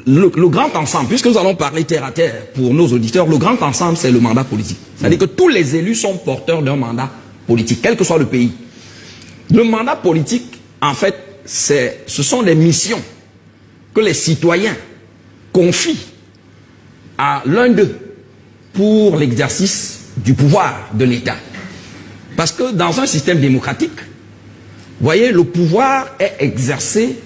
le grand ensemble, puisque nous allons parler terre à terre pour nos auditeurs, le grand ensemble, c'est le mandat politique. C'est-à-dire que tous les élus sont porteurs d'un mandat politique, quel que soit le pays. Le mandat politique, en fait, ce sont des missions que les citoyens confient à l'un d'eux pour l'exercice du pouvoir de l'État. Parce que dans un système démocratique, vous voyez, le pouvoir est exercé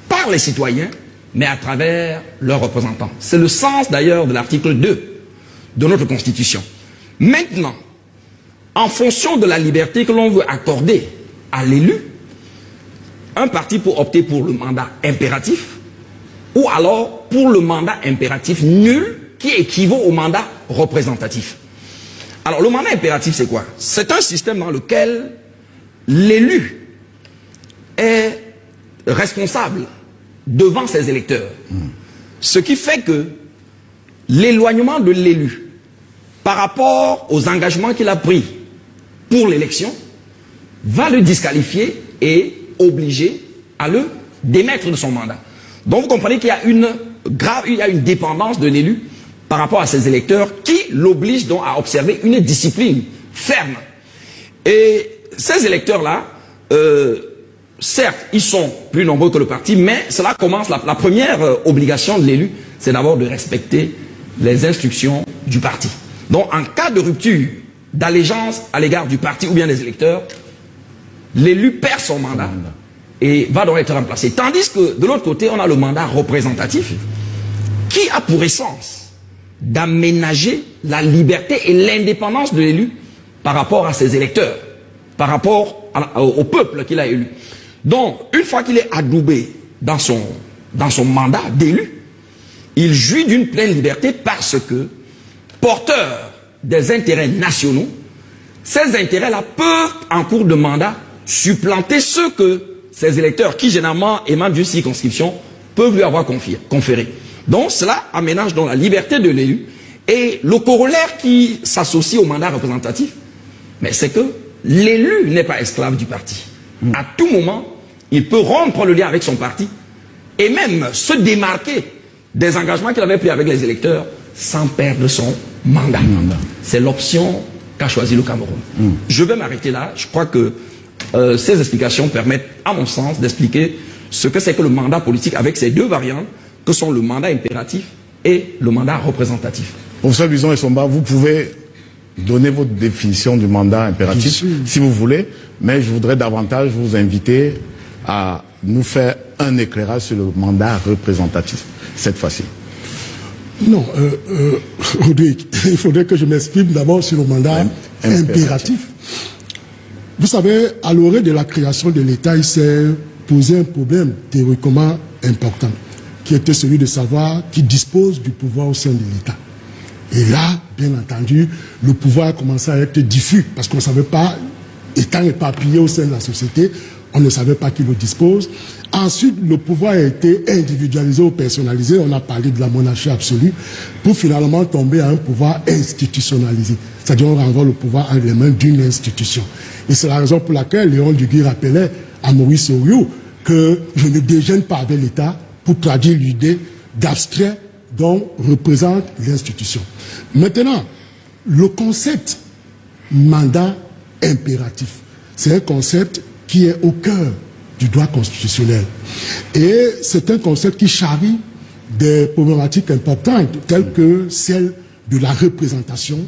par les citoyens, mais à travers leurs représentants. C'est le sens d'ailleurs de l'article 2 de notre Constitution. Maintenant, en fonction de la liberté que l'on veut accorder à l'élu, un parti peut opter pour le mandat impératif ou alors pour le mandat impératif nul qui équivaut au mandat représentatif. Alors le mandat impératif, c'est quoi? C'est un système dans lequel l'élu est responsable devant ses électeurs. Ce qui fait que l'éloignement de l'élu par rapport aux engagements qu'il a pris pour l'élection va le disqualifier et obliger à le démettre de son mandat. Donc vous comprenez qu'il y a une dépendance de l'élu par rapport à ses électeurs qui l'oblige donc à observer une discipline ferme. Et ces électeurs-là, certes, ils sont plus nombreux que le parti, mais cela commence, la première obligation de l'élu, c'est d'abord de respecter les instructions du parti. Donc, en cas de rupture d'allégeance à l'égard du parti ou bien des électeurs, l'élu perd son mandat et va donc être remplacé. Tandis que, de l'autre côté, on a le mandat représentatif qui a pour essence d'aménager la liberté et l'indépendance de l'élu par rapport à ses électeurs, par rapport au peuple qu'il a élu. Donc, une fois qu'il est adoubé dans son mandat d'élu, il jouit d'une pleine liberté parce que, porteur des intérêts nationaux, ces intérêts-là peuvent, en cours de mandat, supplanter ceux que ces électeurs, qui généralement émanent d'une circonscription, peuvent lui avoir conféré. Donc, cela aménage donc la liberté de l'élu. Et le corollaire qui s'associe au mandat représentatif, mais c'est que l'élu n'est pas esclave du parti. À tout moment, il peut rompre le lien avec son parti et même se démarquer des engagements qu'il avait pris avec les électeurs sans perdre son mandat. C'est l'option qu'a choisi le Cameroun. Je vais m'arrêter là. Je crois que ces explications permettent, à mon sens, d'expliquer ce que c'est que le mandat politique avec ces deux variantes que sont le mandat impératif et le mandat représentatif. Professeur Bison-Essomba, vous pouvez donner votre définition du mandat impératif, si vous voulez, mais je voudrais davantage vous inviter à nous faire un éclairage sur le mandat représentatif, cette fois-ci. Non, Rodrigue, il faudrait que je m'exprime d'abord sur le mandat impératif. Vous savez, à l'orée de la création de l'État, il s'est posé un problème théoriquement important, qui était celui de savoir qui dispose du pouvoir au sein de l'État. Et là, bien entendu, le pouvoir a commencé à être diffus, parce qu'on ne savait pas, étant éparpillé au sein de la société, on ne savait pas qui le dispose. Ensuite, le pouvoir a été individualisé ou personnalisé, on a parlé de la monarchie absolue, pour finalement tomber à un pouvoir institutionnalisé. C'est-à-dire on renvoie le pouvoir entre les mains d'une institution. Et c'est la raison pour laquelle Léon Duguay rappelait à Maurice Oriou que je ne déjeune pas avec l'État pour traduire l'idée d'abstrait dont représente l'institution. Maintenant, le concept mandat impératif, c'est un concept qui est au cœur du droit constitutionnel. Et c'est un concept qui charrie des problématiques importantes, telles que celle de la représentation,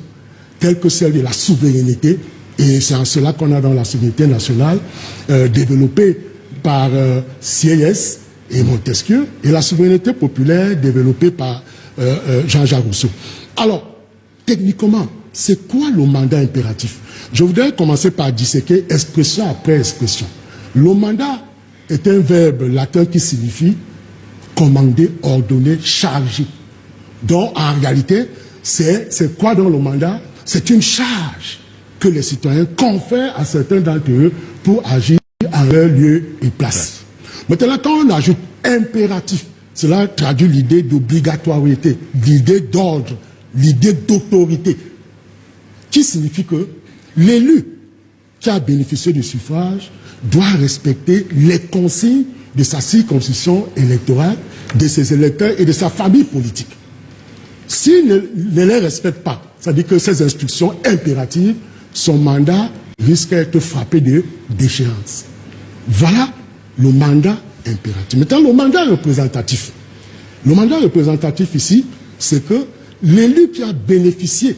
telles que celle de la souveraineté, et c'est en cela qu'on a dans la souveraineté nationale, développée par Sieyès et Montesquieu, et la souveraineté populaire développée par Jean-Jacques Rousseau. Alors, techniquement, c'est quoi le mandat impératif? Je voudrais commencer par disséquer expression après expression. Le mandat est un verbe latin qui signifie commander, ordonner, charger. Donc, en réalité, c'est quoi dans le mandat? C'est une charge que les citoyens confèrent à certains d'entre eux pour agir en leur lieu et place. Maintenant, quand on ajoute impératif, cela traduit l'idée d'obligatoriété, l'idée d'ordre, l'idée d'autorité, qui signifie que l'élu qui a bénéficié du suffrage doit respecter les consignes de sa circonscription électorale de ses électeurs et de sa famille politique. S'il ne les respecte pas, c'est-à-dire que ces instructions impératives, son mandat risque d'être frappé de déchéance. Voilà le mandat impératif. Maintenant, le mandat représentatif. Le mandat représentatif ici, c'est que l'élu qui a bénéficié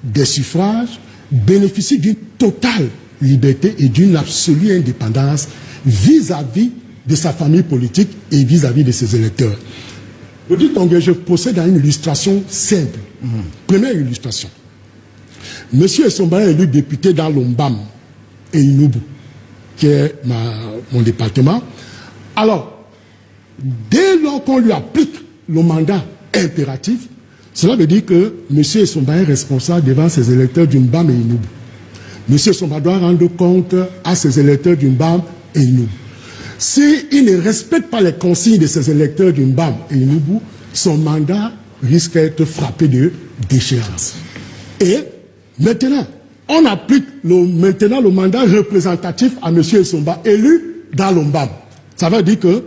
des suffrages bénéficie d'une totale liberté et d'une absolue indépendance vis-à-vis de sa famille politique et vis-à-vis de ses électeurs. Je procède à une illustration simple. Première illustration. Monsieur Essomba est élu député dans l'Ombam et Inubu, qui est mon département. Alors, dès lors qu'on lui applique le mandat impératif, cela veut dire que monsieur Essomba est responsable devant ses électeurs d'Umbam et Inubu. Monsieur Essomba doit rendre compte à ses électeurs d'Umbam et Inubu. S'il ne respecte pas les consignes de ses électeurs d'Umbam et Inubu, son mandat risque d'être frappé de déchéance. Et maintenant, on applique maintenant le mandat représentatif à M. Essomba, élu dans l'Ombam. Ça veut dire que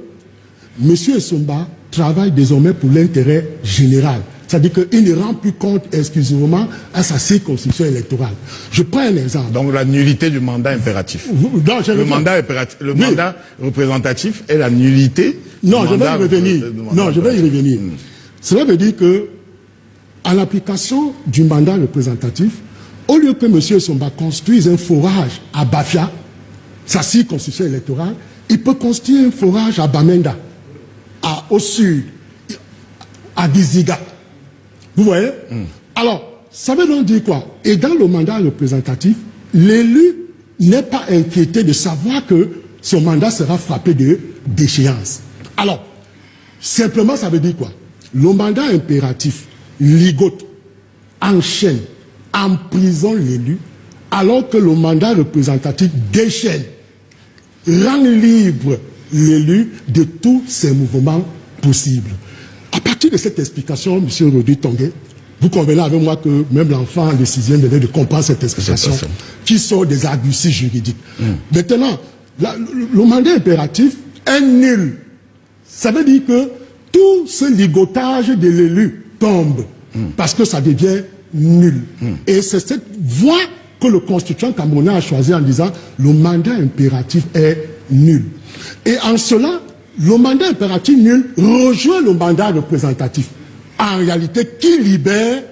M. Essomba travaille désormais pour l'intérêt général. C'est-à-dire qu'il ne rend plus compte exclusivement à sa circonscription électorale. Je prends un exemple. Donc la nullité du mandat impératif. Le mandat représentatif est la nullité. Non, je vais y revenir. Cela veut dire que, à l'application du mandat représentatif, au lieu que M. Essomba construise un forage à Bafia, sa circonscription électorale, il peut construire un forage à Bamenda, au sud, à Giziga. Vous voyez? Alors, ça veut donc dire quoi? Et dans le mandat représentatif, l'élu n'est pas inquiété de savoir que son mandat sera frappé de déchéance. Alors, simplement, ça veut dire quoi? Le mandat impératif ligote, enchaîne, emprisonne l'élu, alors que le mandat représentatif déchaîne, rend libre l'élu de tous ses mouvements possibles. À partir de cette explication, M. Rodrigue Tongué, vous convenez avec moi que même l'enfant de 6e devait de comprendre cette explication qui sort des arguties juridiques. Maintenant, le mandat impératif est nul. Ça veut dire que tout ce ligotage de l'élu tombe parce que ça devient nul. Et c'est cette voie que le constituant camerounais a choisi en disant le mandat impératif est nul. Et en cela, le mandat impératif nul rejoint le mandat représentatif. En réalité, qui libère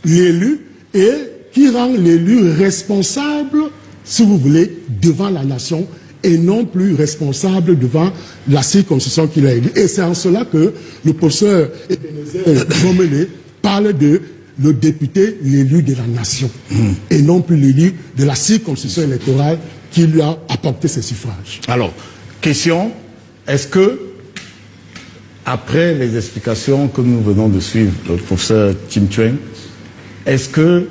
l'élu et qui rend l'élu responsable, si vous voulez, devant la nation et non plus responsable devant la circonscription qu'il a élue. Et c'est en cela que le professeur Ebenezer parle de le député, l'élu de la nation, et non plus l'élu de la circonscription électorale qui lui a apporté ses suffrages. Alors, question, est-ce que, après les explications que nous venons de suivre, le professeur Tim Chuen, est-ce que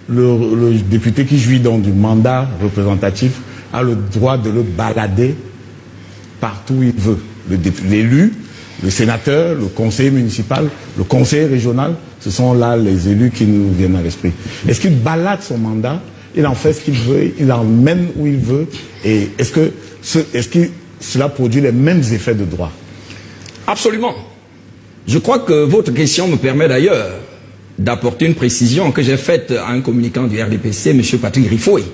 le député qui jouit donc du mandat représentatif a le droit de le balader partout où il veut? L'élu, le sénateur, le conseiller municipal, le conseiller régional, ce sont là les élus qui nous viennent à l'esprit. Est-ce qu'il balade son mandat, il en fait ce qu'il veut, il l'emmène où il veut, et est-ce que cela produit les mêmes effets de droit? Absolument. Je crois que votre question me permet d'ailleurs d'apporter une précision que j'ai faite à un communicant du RDPC, M. Patrick Riffoy,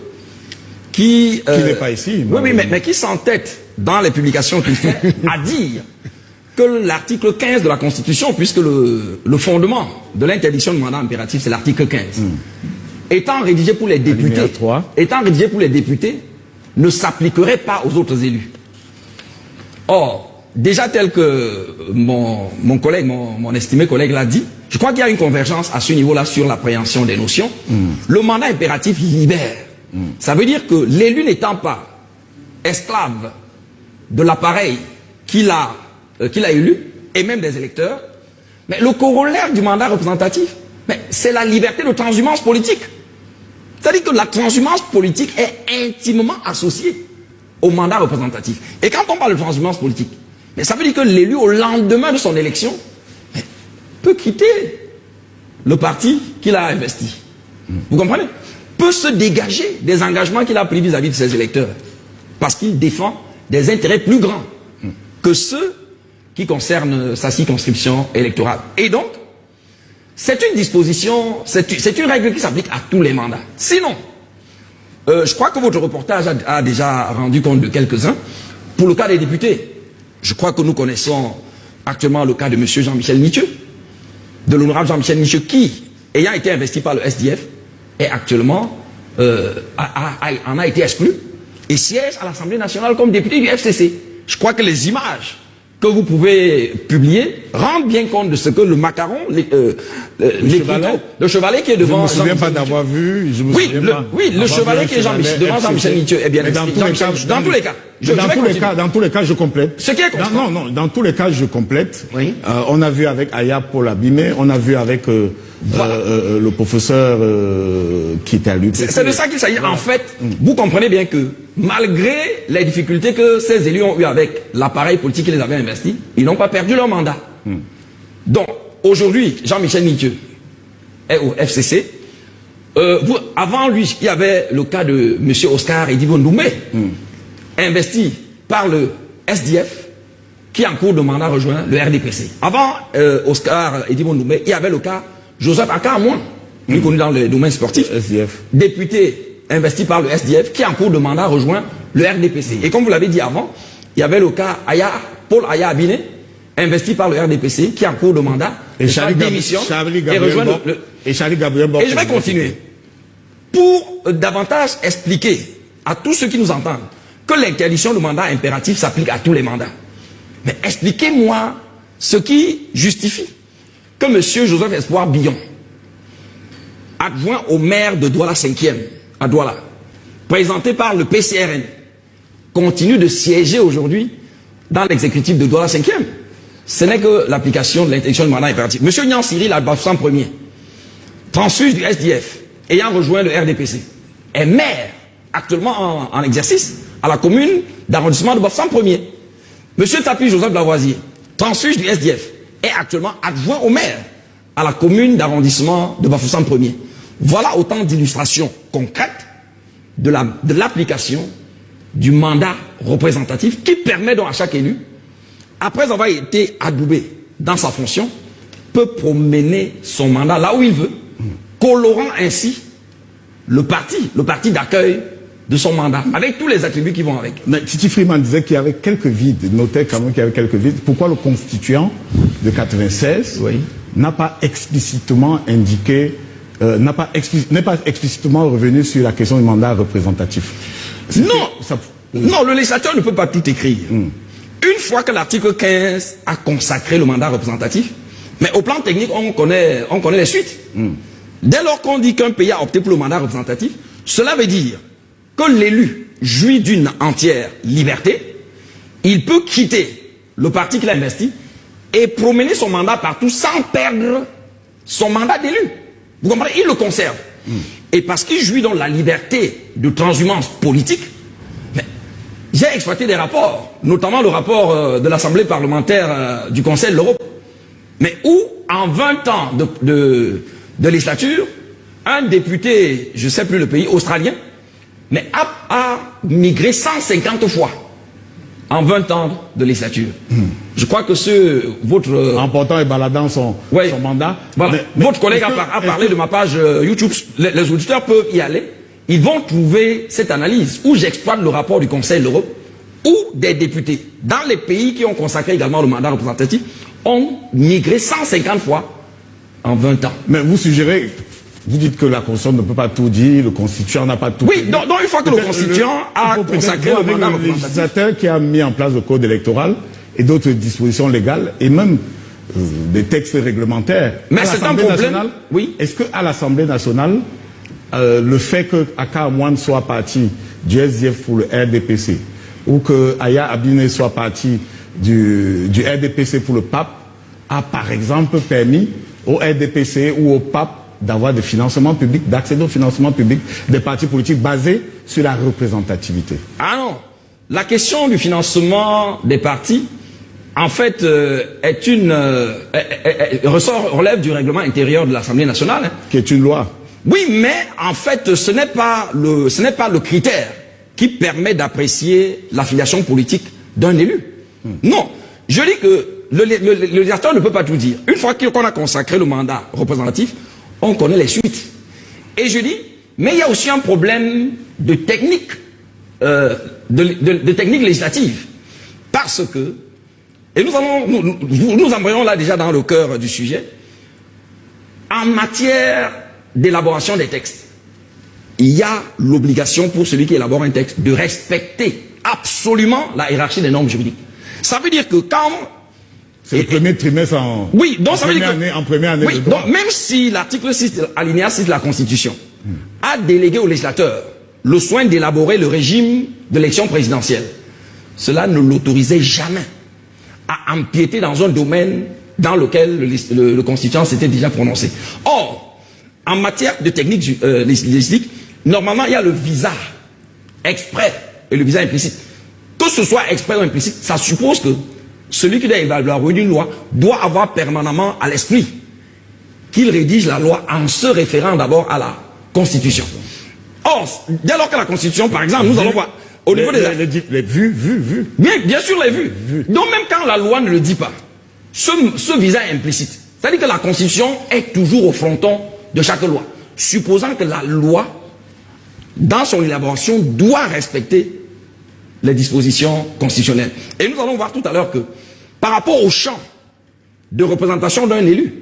qui n'est pas ici. Oui, mais qui s'entête dans les publications qu'il fait à dire que l'article 15 de la Constitution, puisque le fondement de l'interdiction du mandat impératif, c'est l'article 15, étant rédigé pour les députés, ne s'appliquerait pas aux autres élus. Or, déjà tel que mon collègue, mon estimé collègue l'a dit, je crois qu'il y a une convergence à ce niveau-là sur l'appréhension des notions. Le mandat impératif libère. Ça veut dire que l'élu n'étant pas esclave de l'appareil qu'il a élu, et même des électeurs, mais le corollaire du mandat représentatif, c'est la liberté de transhumance politique. C'est-à-dire que la transhumance politique est intimement associée au mandat représentatif. Et quand on parle de transhumance politique, ça veut dire que l'élu, au lendemain de son élection, peut quitter le parti qu'il a investi. Vous comprenez? Peut se dégager des engagements qu'il a pris vis-à-vis de ses électeurs. Parce qu'il défend des intérêts plus grands que ceux qui concerne sa circonscription électorale. Et donc, c'est une disposition, c'est une règle qui s'applique à tous les mandats. Sinon, je crois que votre reportage a déjà rendu compte de quelques-uns. Pour le cas des députés, je crois que nous connaissons actuellement le cas de M. Jean-Michel Nithieu, de l'honorable Jean-Michel Nithieu, qui, ayant été investi par le SDF, est actuellement, en a été exclu et siège à l'Assemblée nationale comme député du FCC. Je crois que les images que vous pouvez publier rendent bien compte de ce que le macaron, le chevalet qui est devant... Je ne me souviens pas d'avoir vu... Oui, le chevalet qui est devant Jean-Michel Nithieu est bien expliqué. Dans tous les cas. Dans tous les cas, je complète. Ce qui est constant. Non, dans tous les cas, je complète. Oui. On a vu avec Aya Paul Abimé, on a vu avec le professeur qui était à l'UPC. C'est de ça qu'il s'agit. Voilà. En fait, vous comprenez bien que malgré les difficultés que ces élus ont eues avec l'appareil politique qui les avait investis, ils n'ont pas perdu leur mandat. Donc, aujourd'hui, Jean-Michel Nithieu est au FCC. Avant lui, il y avait le cas de M. Oscar Edibo Ndoumé, investi par le SDF, qui en cours de mandat rejoint le RDPC. Avant Oscar Edibo Ndoumé, il y avait le cas Joseph Akamouan, plus connu dans le domaine sportif, SDF. Député investi par le SDF, qui en cours de mandat rejoint le RDPC. Et comme vous l'avez dit avant, il y avait le cas Paul Aya Abine, investi par le RDPC, qui en cours de mandat démission et rejoint et Charlie Gabriel. Et je vais continuer. Pour davantage expliquer à tous ceux qui nous entendent que l'interdiction de mandat impératif s'applique à tous les mandats. Mais expliquez-moi ce qui justifie que M. Joseph Espoir Billon, adjoint au maire de Douala 5e, à Douala, présenté par le PCRN, continue de siéger aujourd'hui dans l'exécutif de Douala 5e. Ce n'est que l'application de l'interdiction de mandat impératif. M. Nyan Cyril Albafsan Ier, transfuge du SDF, ayant rejoint le RDPC, est maire actuellement en exercice à la commune d'arrondissement de Bafoussam Ier. M. Tapi Joseph Lavoisier, transfuge du SDF, est actuellement adjoint au maire à la commune d'arrondissement de Bafoussam Ier. Voilà autant d'illustrations concrètes de l'application du mandat représentatif qui permet donc à chaque élu, après avoir été adoubé dans sa fonction, peut promener son mandat là où il veut, colorant ainsi le parti d'accueil de son mandat, avec tous les attributs qui vont avec. Mais Titi Freeman disait qu'il y avait quelques vides, notait quand même qu'il y avait quelques vides. Pourquoi le constituant de 96 n'a pas explicitement indiqué, n'est pas explicitement revenu sur la question du mandat représentatif? Non, le législateur ne peut pas tout écrire. Une fois que l'article 15 a consacré le mandat représentatif, mais au plan technique, on connaît les suites. Dès lors qu'on dit qu'un pays a opté pour le mandat représentatif, cela veut dire que l'élu jouit d'une entière liberté, il peut quitter le parti qu'il a investi et promener son mandat partout sans perdre son mandat d'élu. Vous comprenez? Il le conserve. Et parce qu'il jouit donc la liberté de transhumance politique, j'ai exploité des rapports, notamment le rapport de l'Assemblée parlementaire du Conseil de l'Europe, mais où, en 20 ans de législature, un député, je ne sais plus le pays, australien, mais a migré 150 fois en 20 ans de législature. Je crois que votre... Emportant et baladant son mandat. Voilà. Votre collègue a parlé de ma page YouTube. Les auditeurs peuvent y aller. Ils vont trouver cette analyse où j'exploite le rapport du Conseil de l'Europe, où des députés, dans les pays qui ont consacré également le mandat représentatif, ont migré 150 fois en 20 ans. Mais vous suggérez... Vous dites que la Constitution ne peut pas tout dire, le Constituant n'a pas tout dit. Oui, donc une fois que le Constituant a consacré le mandat représentatif. Le législateur qui a mis en place le code électoral et d'autres dispositions légales, et même des textes réglementaires. Mais c'est un problème. Oui. Est-ce qu'à l'Assemblée nationale, le fait que Aka Amouane soit parti du SDF pour le RDPC, ou que Aya Abine soit parti du RDPC pour le PAP, a par exemple permis au RDPC ou au PAP d'avoir des financements publics, d'accéder au financement public des partis politiques basés sur la représentativité? Ah non, la question du financement des partis, en fait, relève du règlement intérieur de l'Assemblée nationale. Hein. Qui est une loi. Oui, mais en fait, ce n'est pas le critère qui permet d'apprécier l'affiliation politique d'un élu. Non, je dis que le législateur ne peut pas tout dire. Une fois qu'on a consacré le mandat représentatif, on connaît les suites. Et je dis, mais il y a aussi un problème de technique, de technique législative. Parce que, et nous embrayons là déjà dans le cœur du sujet, en matière d'élaboration des textes, il y a l'obligation pour celui qui élabore un texte de respecter absolument la hiérarchie des normes juridiques. Ça veut dire que quand... C'est le premier trimestre en, oui, donc ça veut dire en première année oui, de droit. donc même si l'article 6, alinéa 6 de la Constitution a délégué au législateur le soin d'élaborer le régime de l'élection présidentielle, cela ne l'autorisait jamais à empiéter dans un domaine dans lequel le constituant s'était déjà prononcé. Or, en matière de technique légistique, normalement, il y a le visa exprès et le visa implicite. Que ce soit exprès ou implicite, ça suppose que celui qui doit élaborer une loi doit avoir permanemment à l'esprit qu'il rédige la loi en se référant d'abord à la Constitution. Or, dès lors que la Constitution, par exemple, nous allons voir, au niveau des... Les vues. Bien sûr, les vues. Donc même quand la loi ne le dit pas, ce visa est implicite. C'est-à-dire que la Constitution est toujours au fronton de chaque loi. Supposant que la loi, dans son élaboration, doit respecter les dispositions constitutionnelles. Et nous allons voir tout à l'heure que, par rapport au champ de représentation d'un élu,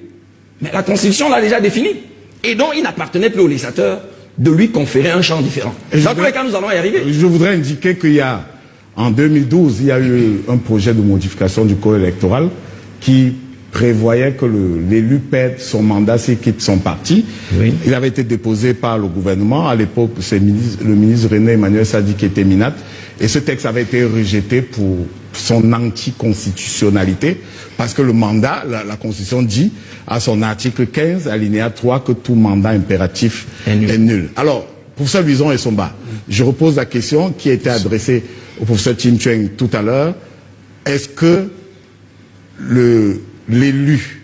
mais la Constitution l'a déjà défini. Et donc, il n'appartenait plus au législateur de lui conférer un champ différent. Dans tous les cas, nous allons y arriver. Je voudrais indiquer qu'il y a, en 2012, il y a eu un projet de modification du code électoral qui prévoyait que l'élu perde son mandat s'il quitte son parti. Oui. Il avait été déposé par le gouvernement. À l'époque, c'est le ministre René Emmanuel Sadi qui était minate. Et ce texte avait été rejeté pour son anticonstitutionnalité, parce que le mandat, la Constitution dit, à son article 15, alinéa 3, que tout mandat impératif est nul. Alors, professeur Luison et Somba, je repose la question qui a été adressée au professeur Chin Chueng tout à l'heure. Est-ce que l'élu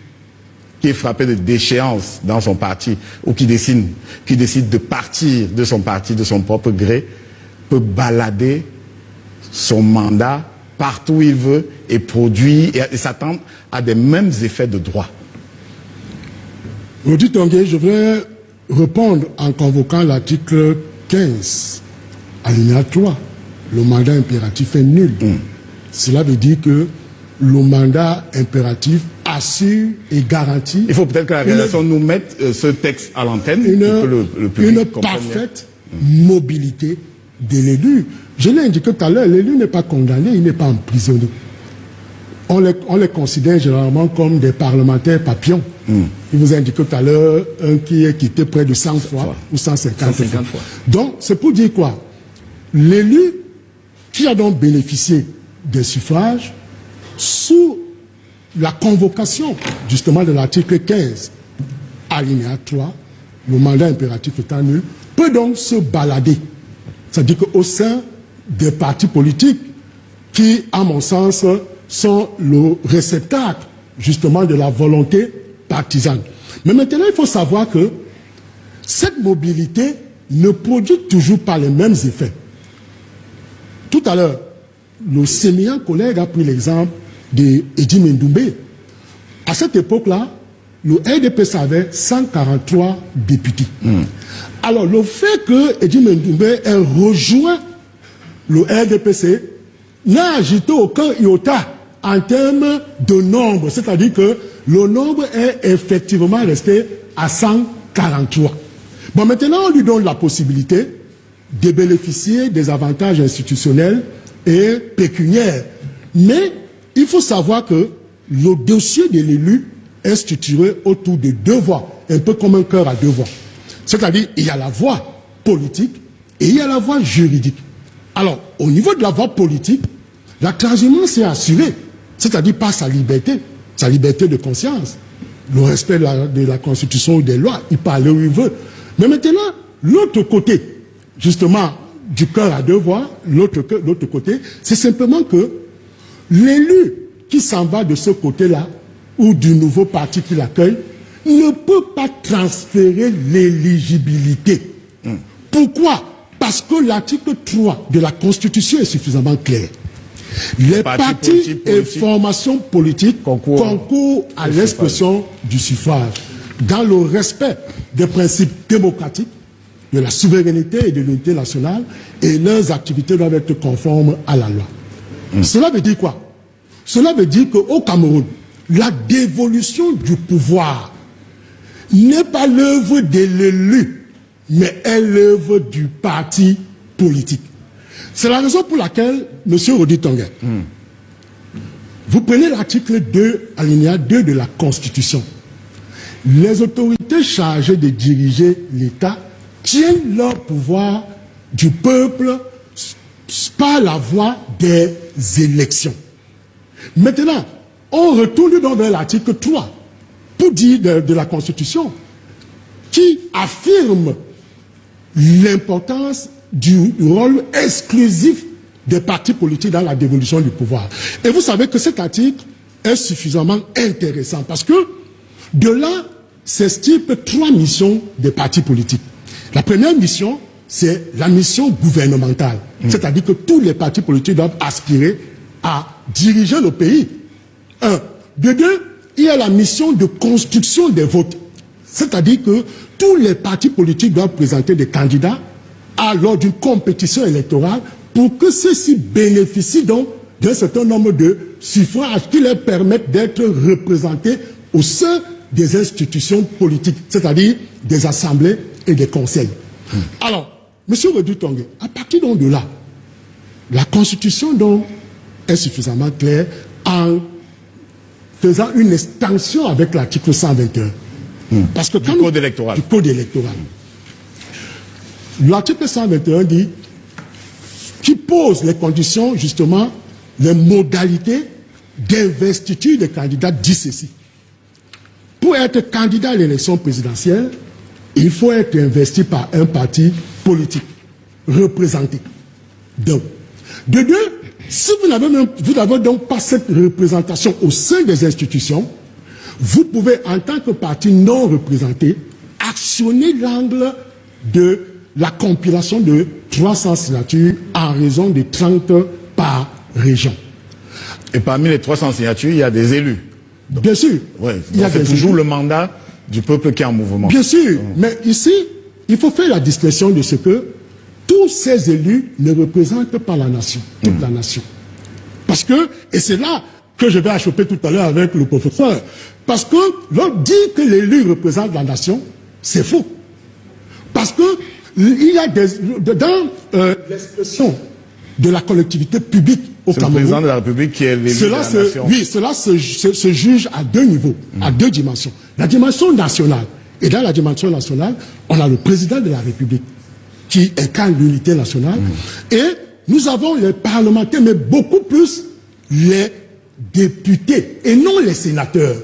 qui est frappé de déchéance dans son parti, ou qui décide de partir de son parti de son propre gré, peut balader son mandat partout où il veut et produire et s'attendre à des mêmes effets de droit? Audit Tanguay, je voudrais répondre en convoquant l'article 15, alinéa 3. Le mandat impératif est nul. Cela veut dire que le mandat impératif assure et garantit... Il faut peut-être que la rédaction nous mette ce texte à l'antenne. Une parfaite mobilité de l'élu. Je l'ai indiqué tout à l'heure, l'élu n'est pas condamné, il n'est pas emprisonné. On les considère généralement comme des parlementaires papillons. Il vous a indiqué tout à l'heure un qui est quitté près de 100 fois ou 150 fois. Donc, c'est pour dire quoi? L'élu qui a donc bénéficié des suffrages sous la convocation justement de l'article 15, alinéa 3, le mandat impératif étant nul, peut donc se balader. C'est-à-dire qu'au sein des partis politiques qui, à mon sens, sont le réceptacle justement de la volonté partisane. Mais maintenant, il faut savoir que cette mobilité ne produit toujours pas les mêmes effets. Tout à l'heure, le sémillant collègue a pris l'exemple d'Eddy Mendoumbe. À cette époque-là, le RDPC avait 143 députés. Alors, le fait que Eddy Mendoumbe ait rejoint le RDPC n'a agité aucun iota en termes de nombre. C'est-à-dire que le nombre est effectivement resté à 143. Bon, maintenant, on lui donne la possibilité de bénéficier des avantages institutionnels et pécuniaires. Mais il faut savoir que le dossier de l'élu est structuré autour de deux voies, un peu comme un cœur à deux voies. C'est-à-dire, il y a la voie politique et il y a la voie juridique. Alors, au niveau de la voie politique, la transhumance est assurée, c'est-à-dire par sa liberté de conscience, le respect de la Constitution ou des lois, il peut aller où il veut. Mais maintenant, l'autre côté, justement, du cœur à deux voies, l'autre côté, c'est simplement que l'élu qui s'en va de ce côté-là, ou du nouveau parti qui l'accueille, ne peut pas transférer l'éligibilité. Pourquoi? Parce que l'article 3 de la Constitution est suffisamment clair. Les partis et formations politiques concourent à l'expression du suffrage dans le respect des principes démocratiques, de la souveraineté et de l'unité nationale, et leurs activités doivent être conformes à la loi. Cela veut dire quoi? Cela veut dire qu'au Cameroun, la dévolution du pouvoir n'est pas l'œuvre de l'élu, mais est l'œuvre du parti politique. C'est la raison pour laquelle, M. Rodi Tonguet, vous prenez l'article 2, alinéa 2 de la Constitution. Les autorités chargées de diriger l'État tiennent leur pouvoir du peuple par la voie des élections. Maintenant, on retourne donc vers l'article 3 pour dire de la Constitution qui affirme l'importance du rôle exclusif des partis politiques dans la dévolution du pouvoir. Et vous savez que cet article est suffisamment intéressant parce que de là s'estipent 3 missions des partis politiques. La première mission, c'est la mission gouvernementale. C'est-à-dire que tous les partis politiques doivent aspirer à diriger le pays. De 2, il y a la mission de construction des votes. C'est-à-dire que tous les partis politiques doivent présenter des candidats lors d'une compétition électorale pour que ceux-ci bénéficient donc d'un certain nombre de suffrages qui leur permettent d'être représentés au sein des institutions politiques, c'est-à-dire des assemblées et des conseils. Alors, M. Rodi Tonguet, à partir donc de là, la Constitution donc est suffisamment claire en faisant une extension avec l'article 121. Parce que du code électoral. Du code électoral. L'article 121 dit qui pose les conditions, justement, les modalités d'investiture des candidats dit ceci. Pour être candidat à l'élection présidentielle, il faut être investi par un parti politique représenté. Donc, de 2, si vous n'avez donc pas cette représentation au sein des institutions, vous pouvez, en tant que parti non représenté, actionner l'angle de la compilation de 300 signatures en raison de 30 par région. Et parmi les 300 signatures, il y a des élus. Donc, bien sûr. Ouais, c'est toujours le mandat du peuple qui est en mouvement. Bien sûr. Mais ici, il faut faire la distinction de ce que tous ces élus ne représentent pas la nation, toute la nation. Parce que, et c'est là que je vais achoper tout à l'heure avec le professeur, parce que l'on dit que l'élu représente la nation, c'est faux. Parce que il y a dans l'expression de la collectivité publique au Cameroun, le président de la République qui est l'élu de la nation. Oui, cela se juge à 2 niveaux, à 2 dimensions. La dimension nationale. Et dans la dimension nationale, on a le président de la République qui incarne l'unité nationale. Et nous avons les parlementaires, mais beaucoup plus les députés et non les sénateurs.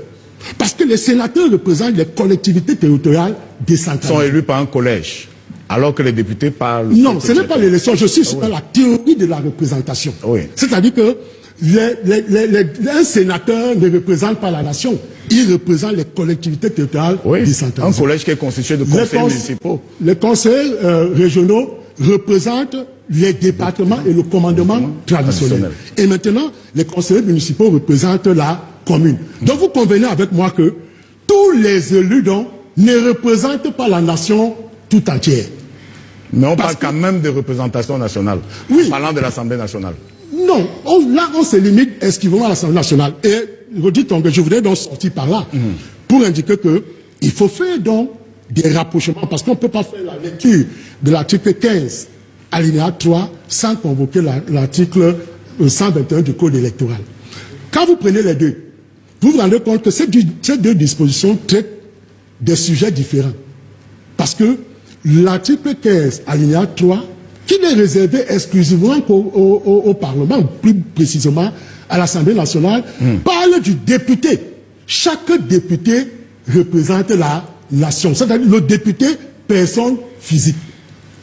Parce que les sénateurs représentent les collectivités territoriales décentralisées. Ils sont élus par un collège, alors que les députés parlent... Non, ce n'est pas l'élection, je suis sur la théorie de la représentation. Oui. C'est-à-dire que un sénateur ne représente pas la nation, il représente les collectivités territoriales décentralisées. Un collège qui est constitué de conseils municipaux. Les conseils régionaux représentent les départements et le commandement traditionnel. Et maintenant, les conseillers municipaux représentent la commune. Donc vous convenez avec moi que tous les élus donc, ne représentent pas la nation tout entière. Mais on parle quand même de représentation nationale, oui, en parlant de l'Assemblée nationale. Non, là on se limite exclusivement à l'Assemblée nationale. Et je voudrais donc sortir par là pour indiquer que il faut faire donc des rapprochements, parce qu'on ne peut pas faire la lecture de l'article 15, alinéa 3, sans convoquer l'article 121 du Code électoral. Quand vous prenez les deux, vous vous rendez compte que ces 2 dispositions traitent des sujets différents. Parce que l'article 15, alinéa 3, qui n'est réservé exclusivement au Parlement, plus précisément à l'Assemblée nationale, parle du député. Chaque député représente la nation, c'est-à-dire le député, personne physique.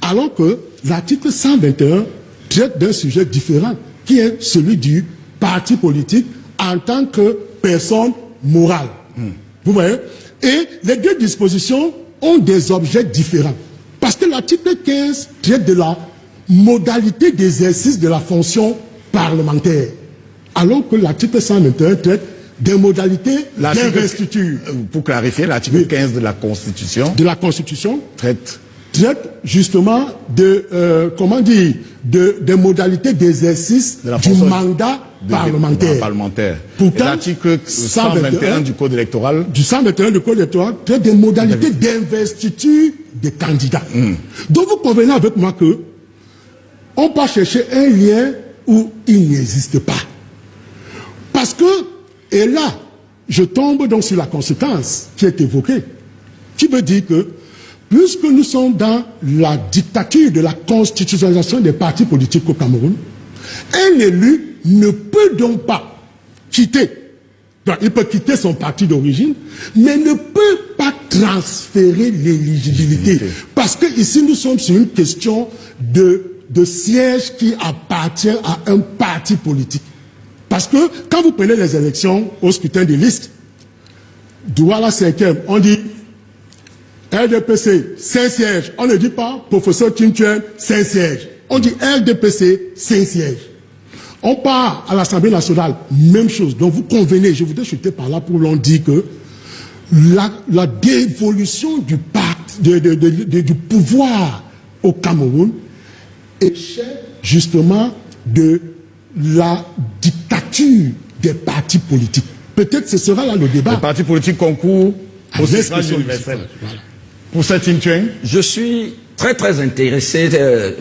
Alors que l'article 121 traite d'un sujet différent, qui est celui du parti politique en tant que personne morale. Vous voyez? Et les 2 dispositions ont des objets différents. Parce que l'article 15 traite de la modalité d'exercice de la fonction parlementaire. Alors que l'article 121 traite des modalités d'investiture. Pour clarifier, l'article 15 de la Constitution traite justement des modalités d'exercice du mandat parlementaire. Pourtant, l'article 121 du Code électoral traite des modalités d'investiture des candidats. Donc vous convenez avec moi que on peut chercher un lien où il n'existe pas. Parce que, et là, je tombe donc sur la conséquence qui est évoquée, qui veut dire que, puisque nous sommes dans la dictature de la constitutionnalisation des partis politiques au Cameroun, un élu ne peut donc pas quitter. Donc, il peut quitter son parti d'origine, mais ne peut pas transférer l'éligibilité. Parce que ici, nous sommes sur une question de siège qui appartient à un parti politique. Parce que quand vous prenez les élections au scrutin des listes, Douala 5e, on dit RDPC 5 sièges. On ne dit pas professeur Kim Tuen 5 sièges. On dit RDPC 5 sièges. On part à l'Assemblée nationale, même chose. Donc vous convenez, je voudrais chuter par là pour l'on dire que la dévolution du pouvoir au Cameroun échappe justement de la dictature des partis politiques. Peut-être ce sera là le débat. Les partis politiques concourent au suffrage universel. Voilà. Pour cette Tuen, je suis très intéressé,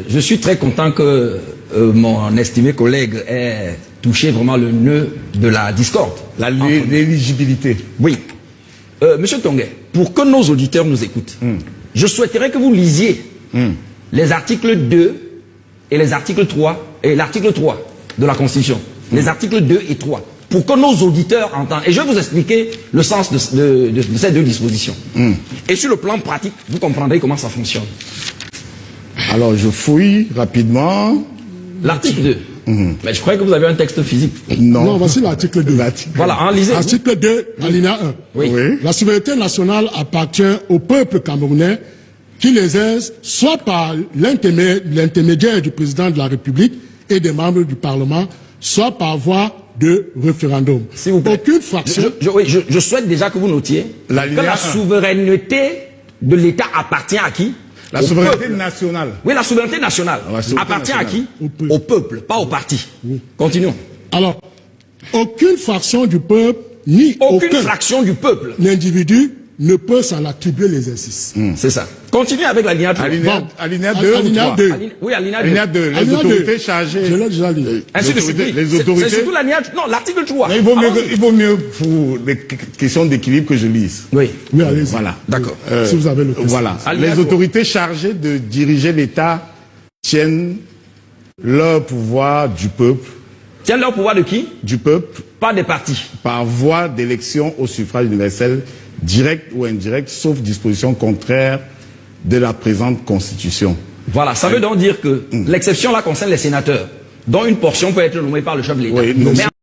je suis très content que mon estimé collègue ait touché vraiment le nœud de la discorde. L'éligibilité. Oui. Monsieur Tonguet, pour que nos auditeurs nous écoutent, je souhaiterais que vous lisiez les articles 2 et les articles 3 et l'article 3 de la Constitution. Les articles 2 et 3. Pour que nos auditeurs entendent. Et je vais vous expliquer le sens de ces deux dispositions. Et sur le plan pratique, vous comprendrez comment ça fonctionne. Alors, je fouille rapidement. L'article 2. Mais je croyais que vous avez un texte physique. Non, voici l'article 2. Voilà, en lisez. Article 2, alinéa 1. Oui. La souveraineté nationale appartient au peuple camerounais qui l'exerce soit par l'intermédiaire du président de la République et des membres du Parlement, soit par voie de référendum. S'il vous plaît. Aucune fraction. Je souhaite déjà que vous notiez que la souveraineté de l'État appartient à qui? La souveraineté nationale. Oui, la souveraineté nationale appartient à qui? Au peuple, pas au parti. Continuons. Alors, aucune fraction du peuple, ni aucune fraction du peuple, l'individu ne peut s'en attribuer l'exercice. C'est ça. Continuez avec l'alinéa 2. Alinéa 2 ou 3? Oui, alinéa 2. Les autorités chargées. Je l'ai déjà lu. Ainsi de suite. C'est surtout l'alinéa. Non, l'article 3. Il vaut mieux pour des questions d'équilibre que je lise. Oui. Oui, allez-y. Voilà. D'accord. Si vous avez le texte. Voilà. Les autorités chargées de diriger l'État tiennent leur pouvoir du peuple. Tiennent leur pouvoir de qui? Du peuple. Pas des partis. Par voie d'élection au suffrage universel, direct ou indirect, sauf disposition contraire de la présente Constitution. Voilà, ça veut donc dire que l'exception là concerne les sénateurs, dont une portion peut être nommée par le chef de l'État. Oui,